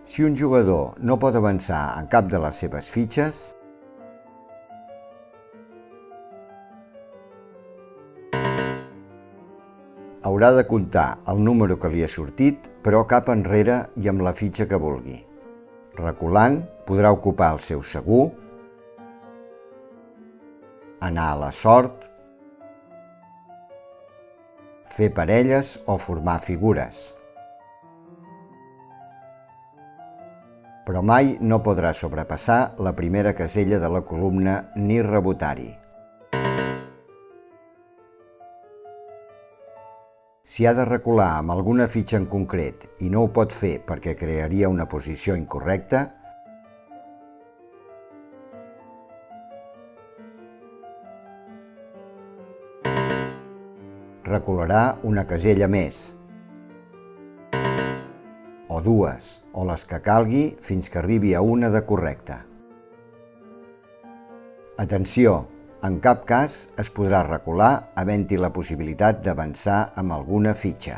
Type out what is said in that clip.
Si un jugador no pot avançar en cap de les seves fitxes, haurà de comptar el número que li ha sortit, però cap enrere i amb la fitxa que vulgui. Reculant, podrà ocupar el seu segur, anar a la sort, fer parelles o formar figures. Però mai no podrà sobrepassar la primera casella de la columna ni rebotar-hi. Si ha de recular amb alguna fitxa en concret i no ho pot fer perquè crearia una posició incorrecta, recularà una casella més, o dues, o les que calgui fins que arribi a una de correcta. Atenció! En cap cas es podrà recular havent-hi la possibilitat d'avançar amb alguna fitxa.